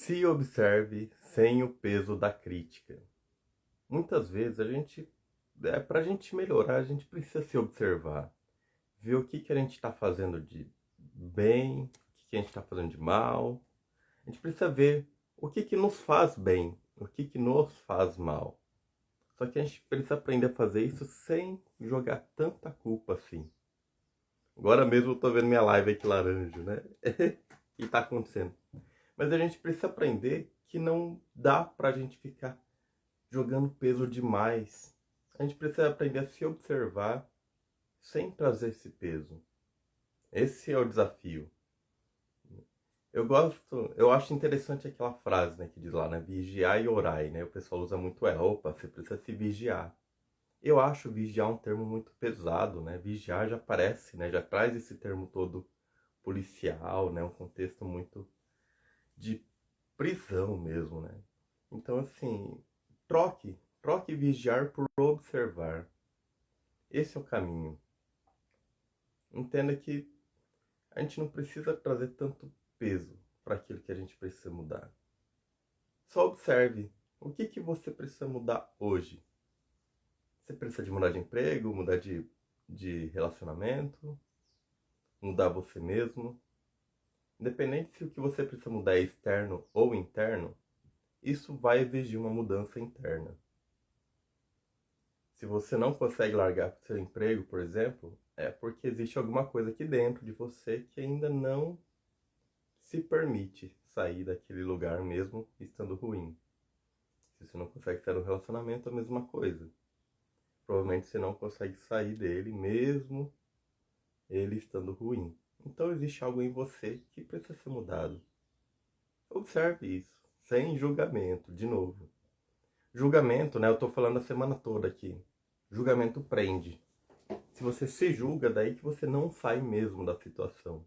Se observe sem o peso da crítica. Muitas vezes para a gente melhorar, a gente precisa se observar, ver o que a gente está fazendo de bem, o que a gente está fazendo de mal. A gente precisa ver o que nos faz bem, o que nos faz mal. Só que a gente precisa aprender a fazer isso sem jogar tanta culpa assim. Agora mesmo eu tô vendo minha live aqui laranja, né? E tá acontecendo. Mas a gente precisa aprender que não dá pra gente ficar jogando peso demais. A gente precisa aprender a se observar sem trazer esse peso. Esse é o desafio. Eu acho interessante aquela frase, né, que diz lá, né, vigiar e orai, né? O pessoal usa muito opa, você precisa se vigiar. Eu acho vigiar um termo muito pesado, né? Vigiar já parece, né, já traz esse termo todo policial, né, um contexto muito de prisão mesmo, né? Então, assim, troque vigiar por observar. Esse é o caminho. Entenda que a gente não precisa trazer tanto peso para aquilo que a gente precisa mudar. Só observe o que você precisa mudar hoje. Você precisa de mudar de emprego, mudar de relacionamento, mudar você mesmo. Independente se o que você precisa mudar é externo ou interno, isso vai exigir uma mudança interna. Se você não consegue largar o seu emprego, por exemplo, é porque existe alguma coisa aqui dentro de você que ainda não se permite sair daquele lugar mesmo estando ruim. Se você não consegue sair do relacionamento, é a mesma coisa. Provavelmente você não consegue sair dele mesmo ele estando ruim. Então existe algo em você que precisa ser mudado. Observe isso, sem julgamento, de novo. Julgamento, né? Eu tô falando a semana toda aqui. Julgamento prende. Se você se julga, daí que você não sai mesmo da situação.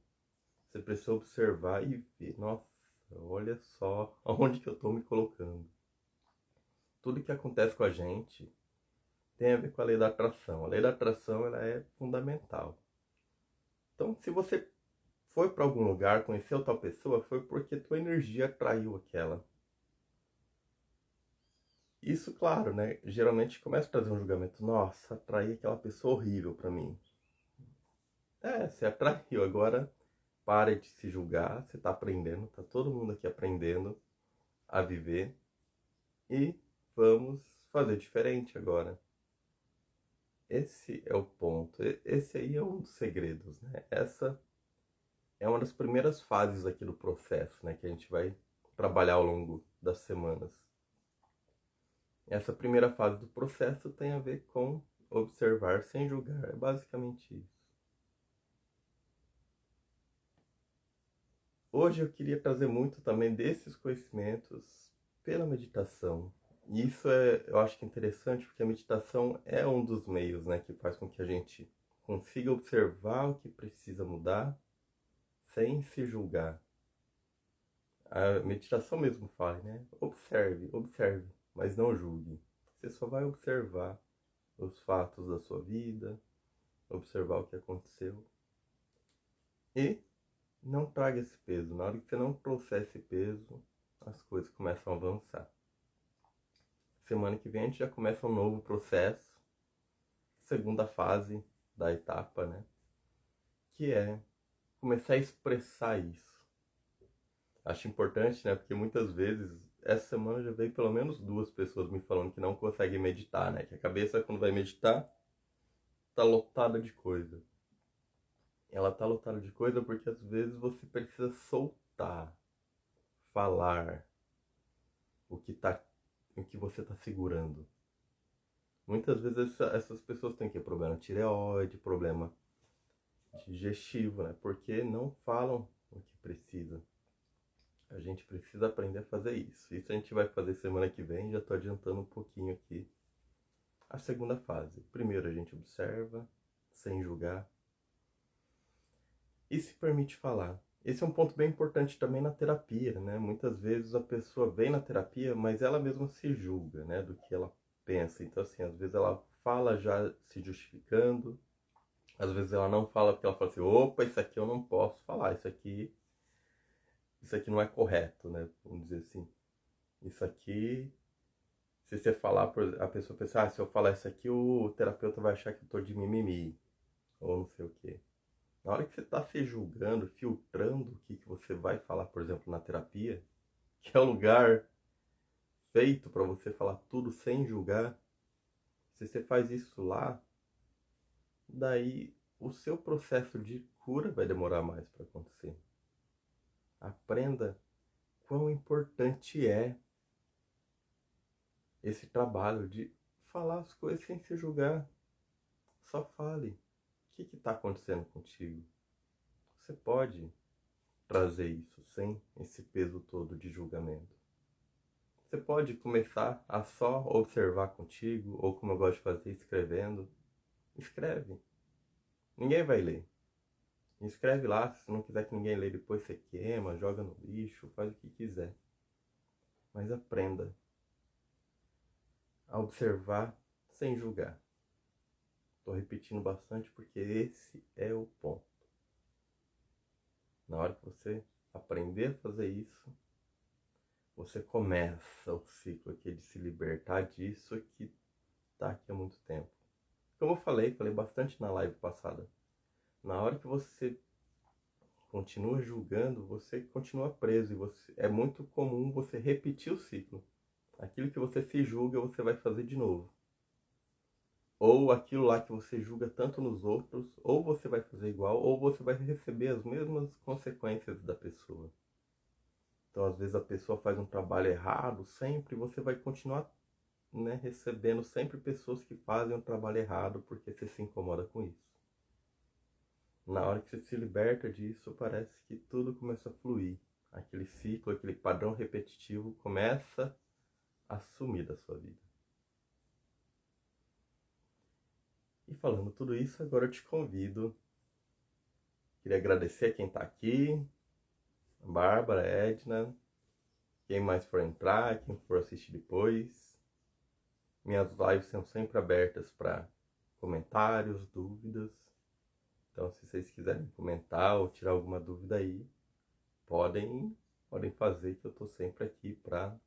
Você precisa observar e ver, nossa, olha só aonde que eu tô me colocando. Tudo que acontece com a gente tem a ver com a lei da atração. A lei da atração, ela é fundamental. Então, se você foi para algum lugar, conheceu tal pessoa, foi porque tua energia atraiu aquela. Isso, claro, né? Geralmente começa a trazer um julgamento. Nossa, atraí aquela pessoa horrível para mim. Você atraiu. Agora, pare de se julgar. Você tá aprendendo, tá todo mundo aqui aprendendo a viver. E vamos fazer diferente agora. Esse é o ponto. Esse aí é um dos segredos, né? Essa é uma das primeiras fases aqui do processo, né? Que a gente vai trabalhar ao longo das semanas. Essa primeira fase do processo tem a ver com observar sem julgar. É basicamente isso. Hoje eu queria trazer muito também desses conhecimentos pela meditação. E isso eu acho que é interessante porque a meditação é um dos meios, né, que faz com que a gente consiga observar o que precisa mudar sem se julgar. A meditação mesmo fala, né? Observe, mas não julgue. Você só vai observar os fatos da sua vida, observar o que aconteceu e não traga esse peso. Na hora que você não trouxer esse peso, as coisas começam a avançar. Semana que vem a gente já começa um novo processo, segunda fase da etapa, né? Que é começar a expressar isso. Acho importante, né? Porque muitas vezes, essa semana já veio pelo menos 2 pessoas me falando que não conseguem meditar, né? Que a cabeça, quando vai meditar, tá lotada de coisa. Ela tá lotada de coisa porque às vezes você precisa soltar, falar o que você tá segurando. Muitas vezes essas pessoas têm que problema de tireoide, problema digestivo, né? Porque não falam o que precisa. A gente precisa aprender a fazer isso. Isso a gente vai fazer semana que vem, já tô adiantando um pouquinho aqui. A segunda fase. Primeiro a gente observa, sem julgar, e se permite falar. Esse é um ponto bem importante também na terapia, né? Muitas vezes a pessoa vem na terapia, mas ela mesma se julga, né? Do que ela pensa. Então, assim, às vezes ela fala já se justificando, às vezes ela não fala porque ela fala assim, opa, isso aqui eu não posso falar, isso aqui isso aqui não é correto, né? Vamos dizer assim. Isso aqui, se você falar, a pessoa pensa, se eu falar isso aqui, o terapeuta vai achar que eu tô de mimimi, ou não sei o quê. Na hora que você está se julgando, filtrando o que você vai falar, por exemplo, na terapia, que é o lugar feito para você falar tudo sem julgar, se você faz isso lá, daí o seu processo de cura vai demorar mais para acontecer. Aprenda quão importante é esse trabalho de falar as coisas sem se julgar. Só fale. O que está acontecendo contigo? Você pode trazer isso sem esse peso todo de julgamento. Você pode começar a só observar contigo, ou como eu gosto de fazer, escrevendo. Escreve. Ninguém vai ler. Escreve lá, se não quiser que ninguém leia depois, você queima, joga no lixo, faz o que quiser. Mas aprenda a observar sem julgar. Estou repetindo bastante porque esse é o ponto. Na hora que você aprender a fazer isso, você começa o ciclo aqui de se libertar disso que está aqui há muito tempo. Como eu falei bastante na live passada. Na hora que você continua julgando, você continua preso. É muito comum você repetir o ciclo. Aquilo que você se julga, você vai fazer de novo. Ou aquilo lá que você julga tanto nos outros, ou você vai fazer igual, ou você vai receber as mesmas consequências da pessoa. Então, às vezes, a pessoa faz um trabalho errado sempre, você vai continuar, né, recebendo sempre pessoas que fazem um trabalho errado porque você se incomoda com isso. Na hora que você se liberta disso, parece que tudo começa a fluir. Aquele ciclo, aquele padrão repetitivo começa a sumir da sua vida. E falando tudo isso, agora eu te convido. Queria agradecer a quem está aqui, a Bárbara, a Edna, quem mais for entrar, quem for assistir depois. Minhas lives são sempre abertas para comentários, dúvidas. Então, se vocês quiserem comentar ou tirar alguma dúvida aí, podem fazer, que eu estou sempre aqui para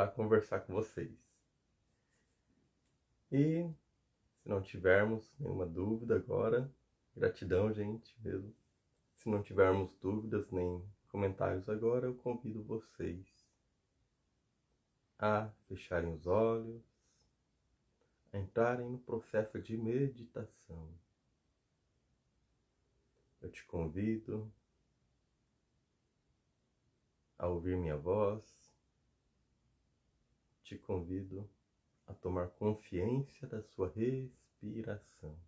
conversar com vocês. E se não tivermos nenhuma dúvida agora, gratidão, gente, mesmo. Se não tivermos dúvidas nem comentários agora, eu convido vocês a fecharem os olhos, a entrarem no processo de meditação. Eu te convido a ouvir minha voz, te convido a tomar consciência da sua respiração.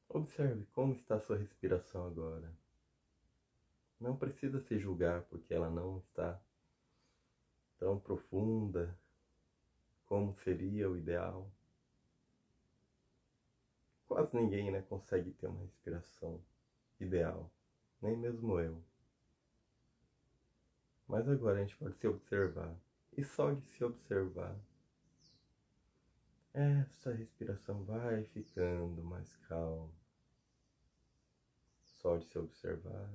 Observe como está a sua respiração agora. Não precisa se julgar porque ela não está tão profunda como seria o ideal. Quase ninguém, né, consegue ter uma respiração ideal, nem mesmo eu. Mas agora a gente pode se observar. E só de se observar, essa respiração vai ficando mais calma. Só de se observar,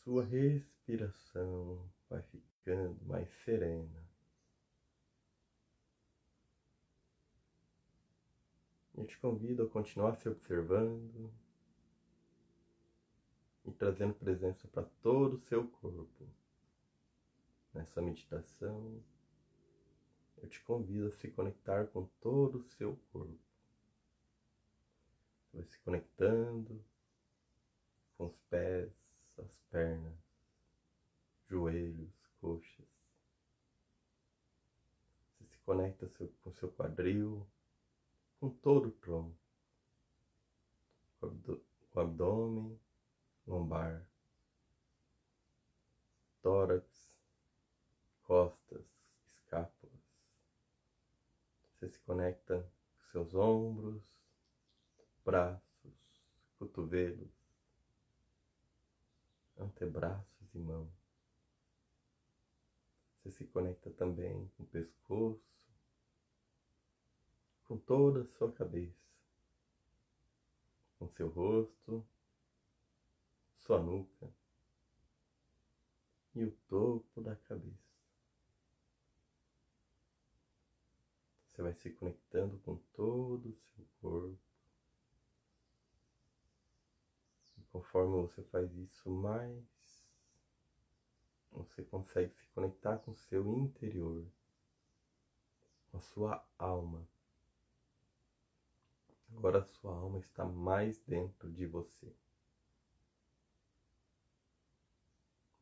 sua respiração vai ficando mais serena. Eu te convido a continuar se observando e trazendo presença para todo o seu corpo. Nessa meditação, eu te convido a se conectar com todo o seu corpo. Você vai se conectando com os pés, as pernas, joelhos, coxas. Você se conecta com o seu quadril, com todo o tronco, com o abdômen, lombar, tórax, costas, escápulas. Você se conecta com seus ombros, braços, cotovelos, antebraços e mãos. Você se conecta também com o pescoço, com toda a sua cabeça. com seu rosto, sua nuca e o topo da cabeça. Você vai se conectando com todo o seu corpo. E conforme você faz isso, mais você consegue se conectar com o seu interior, com a sua alma. Agora a sua alma está mais dentro de você.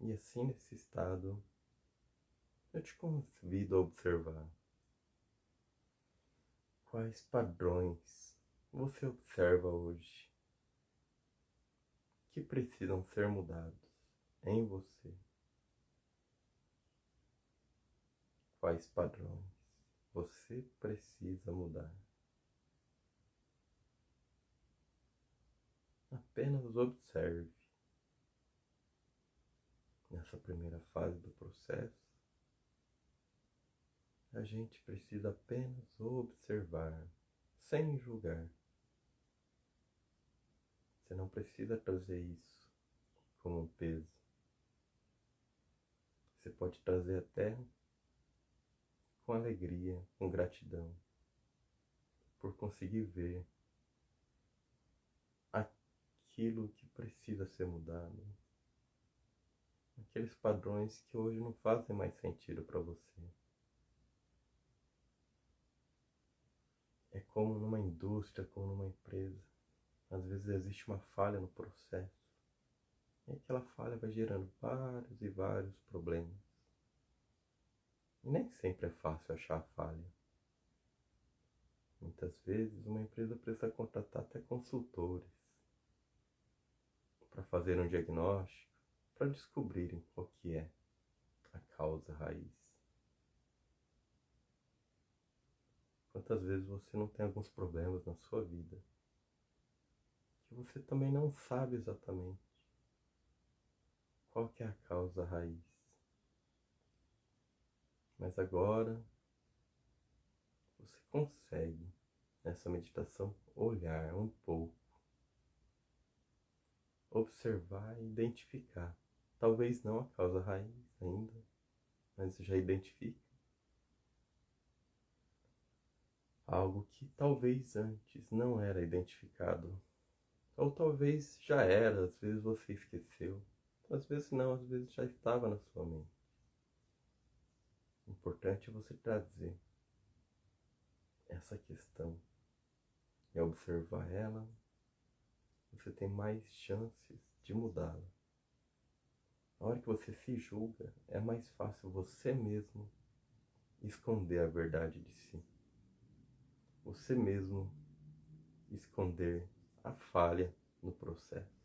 E assim, nesse estado, eu te convido a observar quais padrões você observa hoje que precisam ser mudados em você. Quais padrões você precisa mudar? Apenas observe. Nessa primeira fase do processo, a gente precisa apenas observar, sem julgar. Você não precisa trazer isso como um peso. Você pode trazer até com alegria, com gratidão, por conseguir ver aquilo que precisa ser mudado. Aqueles padrões que hoje não fazem mais sentido para você. É como numa indústria, como numa empresa. Às vezes existe uma falha no processo. E aquela falha vai gerando vários e vários problemas. E nem sempre é fácil achar a falha. Muitas vezes uma empresa precisa contratar até consultores para fazer um diagnóstico, para descobrirem qual que é a causa raiz. Quantas vezes você não tem alguns problemas na sua vida que você também não sabe exatamente qual que é a causa raiz. Mas agora você consegue, nessa meditação, olhar um pouco, observar e identificar. Talvez não a causa raiz ainda, mas já identifica algo que talvez antes não era identificado. Ou talvez já era, às vezes você esqueceu. Às vezes não, às vezes já estava na sua mente. O importante é você trazer essa questão e observar ela. Você tem mais chances de mudá-la. Na hora que você se julga, é mais fácil você mesmo esconder a verdade de si. Você mesmo esconder a falha no processo.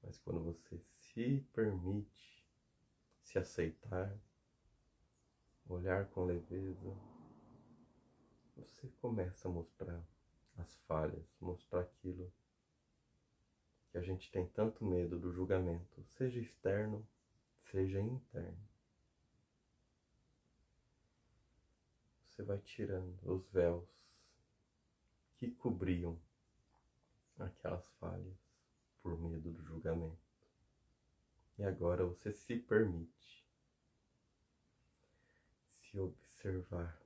Mas quando você se permite se aceitar, olhar com leveza, você começa a mostrar as falhas, mostrar aquilo que a gente tem tanto medo do julgamento, seja externo, seja interno. Você vai tirando os véus que cobriam aquelas falhas por medo do julgamento. E agora você se permite se observar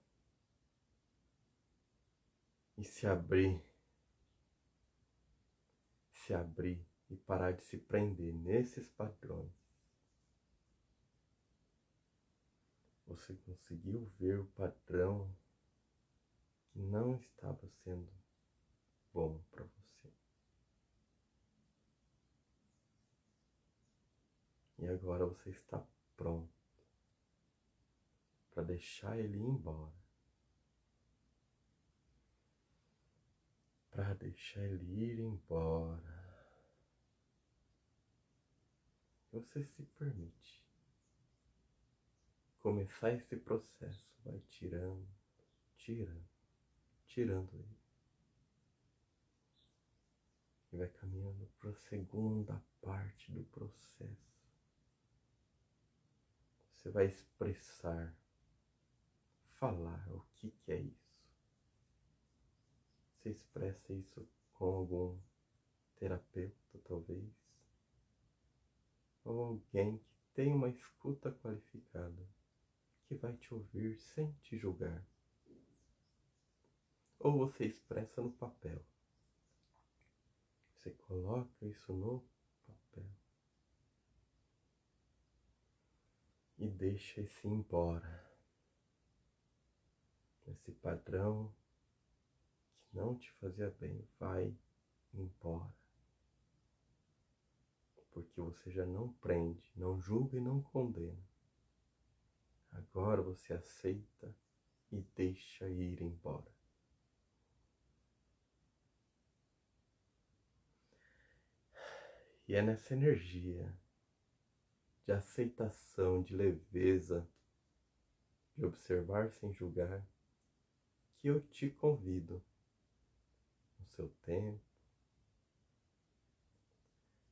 e se abrir e parar de se prender nesses padrões. Você conseguiu ver o padrão que não estava sendo bom para você. E agora você está pronto para deixar ele ir embora. Para deixar ele ir embora. Você se permite começar esse processo. Vai tirando ele. E vai caminhando para a segunda parte do processo. Você vai expressar, falar o que é isso. Você expressa isso com algum terapeuta, talvez, ou alguém que tem uma escuta qualificada, que vai te ouvir sem te julgar. Ou você expressa no papel. Você coloca isso no papel e deixa esse ir embora. Esse padrão que não te fazia bem vai embora. Porque você já não prende, não julga e não condena. Agora você aceita e deixa ir embora. E é nessa energia de aceitação, de leveza, de observar sem julgar, que eu te convido, no seu tempo,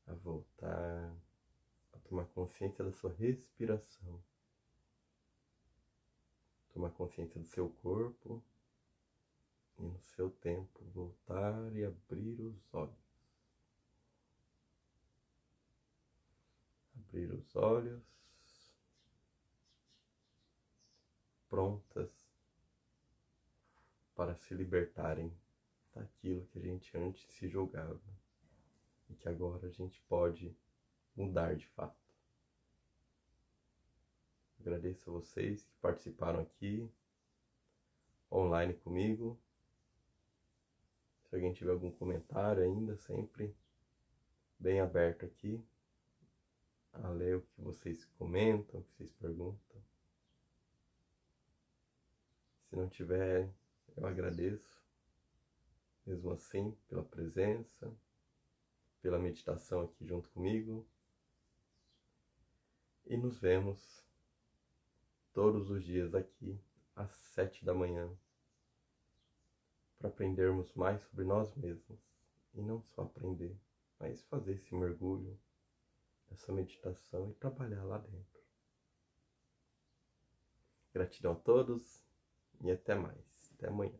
a voltar, a tomar consciência da sua respiração, tomar consciência do seu corpo e no seu tempo voltar e abrir os olhos. Abrir os olhos, prontas para se libertarem daquilo que a gente antes se julgava e que agora a gente pode mudar de fato. Agradeço a vocês que participaram aqui, online comigo. Se alguém tiver algum comentário ainda, sempre bem aberto aqui a ler o que vocês comentam, o que vocês perguntam. Se não tiver, eu agradeço, mesmo assim, pela presença, pela meditação aqui junto comigo. E nos vemos todos os dias aqui, às 7 da manhã, para aprendermos mais sobre nós mesmos. E não só aprender, mas fazer esse mergulho, essa meditação e trabalhar lá dentro. Gratidão a todos e até mais. Até amanhã.